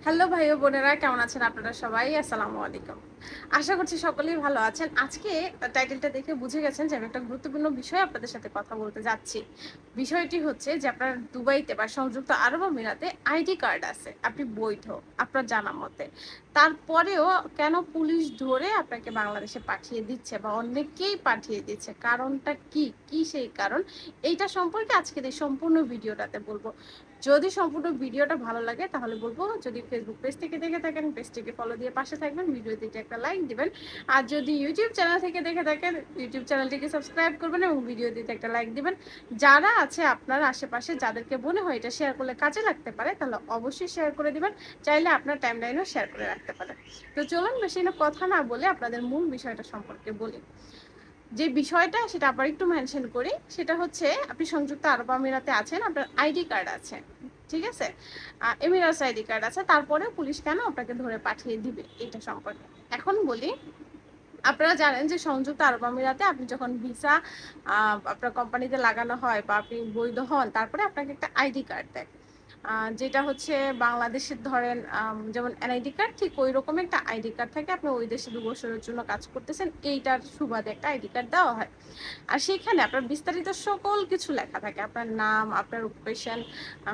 Hello ভাই ও বোনেরা, কেমন আছেন আপনারা সবাই? আসসালামু আলাইকুম। আশা করছি সকলেই ভালো আছেন। আজকে টাইটেলটা দেখে বুঝে গেছেন যে আমি একটা গুরুত্বপূর্ণ বিষয়ে আপনাদের সাথে কথা বলতে যাচ্ছি। বিষয়টি হচ্ছে যে আপনার দুবাইতে বা সংযুক্ত আরব আমিরাতে আইডি কার্ড আছে, আপনি বৈধ আপনার জানা মতে। তারপরেও কেন পুলিশ ধরে আপনাকে বাংলাদেশে পাঠিয়ে দিচ্ছে বা অনেককেই পাঠিয়ে দিচ্ছে? কারণটা কি? কি সেই কারণ? এইটা সম্পর্কে আজকের এই সম্পূর্ণ ভিডিওটাতে বলবো। যদি সম্পূর্ণ ভিডিওটা ভালো লাগে তাহলে বলবো, যদি ফেসবুক পেজ থেকে দেখে থাকেন পেজটিকে ফলো দিয়ে পাশে থাকবেন, ভিডিওটিতে একটা লাইক দিবেন। আর যদি ইউটিউব চ্যানেল থেকে দেখে থাকেন ইউটিউব চ্যানেলটিকে সাবস্ক্রাইব করবেন এবং ভিডিওটিতে একটা লাইক দিবেন। যারা আছে আপনার আশেপাশে, যাদেরকে মনে হয় এটা শেয়ার করলে কাজে লাগতে পারে, তাহলে অবশ্যই শেয়ার করে দিবেন। চাইলে আপনার টাইমলাইনও শেয়ার করে রাখতে পারেন। তো চলুন বেশি না কথা না বলে আপনাদের মূল বিষয়টা সম্পর্কে বলি। যে বিষয়টা সেটা আবার একটু মেনশন করি, সেটা হচ্ছে আপনি সংযুক্ত আরব আমিরাতে আছেন, আপনার আইডি কার্ড আছে, ঠিক আছে, এমিরাটস আইডি কার্ড আছে, তারপরেও পুলিশ কেন আপনাকে ধরে পাঠিয়ে দিবে এটা সম্পর্কে এখন বলি। আপনারা জানেন যে সংযুক্ত আরব আমিরাতে আপনি যখন ভিসা আপনার কোম্পানিতে লাগানো হয় বা আপনি বৈধ হন, তারপরে আপনাকে একটা আইডি কার্ড দেয়, যেটা হচ্ছে বাংলাদেশের ধরেন যেমন এনআইডি কার্ড, ঠিক ওই রকম একটা আইডি কার্ড থাকে। আপনি ওই দেশে 2 বছরের জন্য কাজ করতেছেন, এইটার সুবাদে একটা আইডি কার্ড দেওয়া হয়। আর সেখানে আপনার বিস্তারিত সকল কিছু লেখা থাকে, আপনার নাম, আপনার অকুপেশন,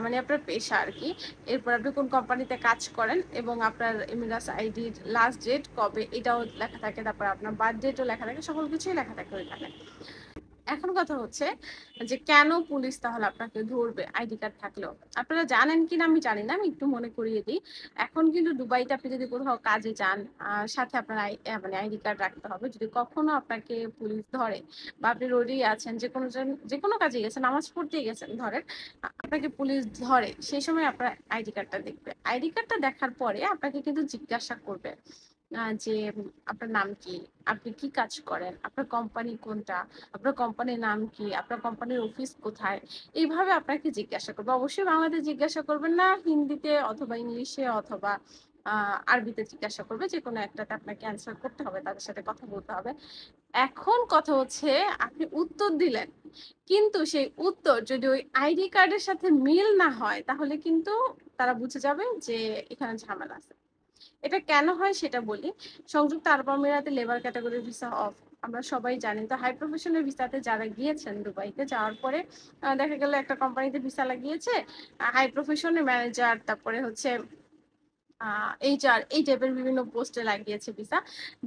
মানে আপনার পেশা আর কি, এরপর আপনি কোন কোম্পানিতে কাজ করেন এবং আপনার এমিরাস আইডির লাস্ট ডেট কবে এটাও লেখা থাকে, তারপর আপনার বার্থ ডেটও লেখা থাকে, সকল কিছুই লেখা থাকে ওইখানে। এখন কথা হচ্ছে যে কেন পুলিশ তাহলে আপনাকে ধরবে আইডি কার্ড থাকলেও? আপনারা জানেন কিনা আমি জানি না, আমি একটু মনে করিয়ে দিই। এখন কিন্তু দুবাইতে আপনি যদি কোথাও কাজে যান, সাথে আপনার মানে আইডি কার্ড রাখতে হবে। যদি কখনো আপনাকে পুলিশ ধরে বা আপনি রোডেই আছেন, যে কোনো কাজে গেছেন, নামাজ পড়তে গেছেন ধরেন, আপনাকে পুলিশ ধরে, সেই সময় আপনার আইডি কার্ডটা দেখবে। আইডি কার্ডটা দেখার পরে আপনাকে কিন্তু জিজ্ঞাসা করবে যে আপনার নাম কি, আপনি কি কাজ করেন, আপনার কোম্পানি কোনটা, আপনার কোম্পানির নাম কি, আপনার কোম্পানির অফিস কোথায়, এইভাবে আপনাকে জিজ্ঞাসা করবে। অবশ্যই বাংলাতে জিজ্ঞাসা করবেন না, হিন্দিতে অথবা ইংলিশে অথবা আরবিতে জিজ্ঞাসা করবে, যে কোনো একটাতে আপনাকে অ্যান্সার করতে হবে, তাদের সাথে কথা বলতে হবে। এখন কথা হচ্ছে আপনি উত্তর দিলেন, কিন্তু সেই উত্তর যদি ওই আইডি কার্ডের সাথে মিল না হয়, তাহলে কিন্তু তারা বুঝে যাবে যে এখানে ঝামেলা আছে। এটা কেন হয় সেটা বলি। সংযুক্ত আরব আমিরাতে লেবার ক্যাটাগরির ভিসা অফ, আমরা সবাই জানি। তো হাই প্রফেশনের ভিসাতে যারা গিয়েছেন দুবাইতে যাওয়ার পরে দেখা গেল একটা কোম্পানিতে ভিসা লাগিয়েছে, হাই প্রফেশনের ম্যানেজার, তারপরে হচ্ছে এইচআর, এই টাইপের বিভিন্ন পোস্টে লাগিয়েছে ভিসা।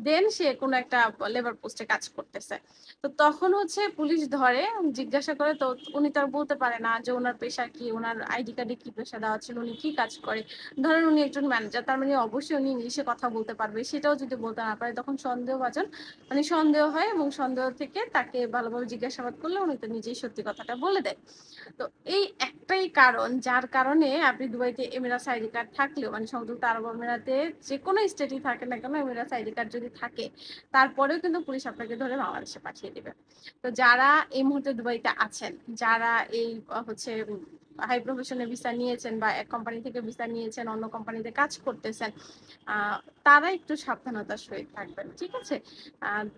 দেন সে কোনো একটা লেবার পোস্টে কাজ করতেছে। তো তখন হচ্ছে পুলিশ ধরে, জিজ্ঞাসা করে, তো উনি তো আর বলতে পারে না যে ওনার পেশা কি, ওনার আইডি কার্ডে কি পেশা দেওয়া ছিল, উনি কি কাজ করে। ধরেন উনি একজন ম্যানেজার, তার মানে অবশ্যই উনি ইংলিশে কথা বলতে পারবে। সেটাও যদি বলতে না পারে, তখন সন্দেহভাজন, মানে সন্দেহ হয়, এবং সন্দেহ থেকে তাকে ভালোভাবে জিজ্ঞাসাবাদ করলে উনি তো নিজেই সত্যি কথাটা বলে দেয়। তো এই একটাই কারণ, যার কারণে আপনি দুবাইতে এমিরাটস আইডি কার্ড থাকলেও, মানে সংযুক্ত আরব আমিরাতে যে কোনো স্টেটই থাকে না কেন, এমিরাটস আইডি কার্ড যদি থাকে, তারপরেও কিন্তু পুলিশ আপনাকে ধরে বাংলাদেশে পাঠিয়ে দিবে। তো যারা এই মুহূর্তে দুবাইতে আছেন, যারা এই হচ্ছে হাই প্রফেশনের ভিসা নিয়েছেন বা এক কোম্পানি থেকে ভিসা নিয়েছেন, অন্য কোম্পানিতে কাজ করতেছেন, আহ তারা একটু সাবধানতার সহিত থাকবেন, ঠিক আছে?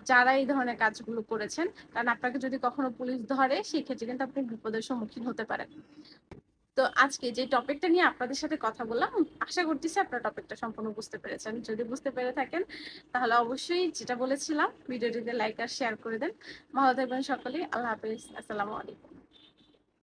যারা এই ধরনের কাজগুলো করেছেন, কারণ আপনাকে যদি কখনো পুলিশ ধরে, সেক্ষেত্রে কিন্তু আপনি বিপদের সম্মুখীন হতে পারেন। তো আজকে যে টপিকটা নিয়ে আপনাদের সাথে কথা বললাম, আশা করতেছি আপনারা টপিকটা সম্পূর্ণ বুঝতে পেরেছেন। যদি বুঝতে পেরে থাকেন তাহলে অবশ্যই যেটা বলেছিলাম, ভিডিওটিতে লাইক আর শেয়ার করে দেন। ভালো থাকবেন সকলেই। আল্লাহ হাফেজ। আসসালামু আলাইকুম।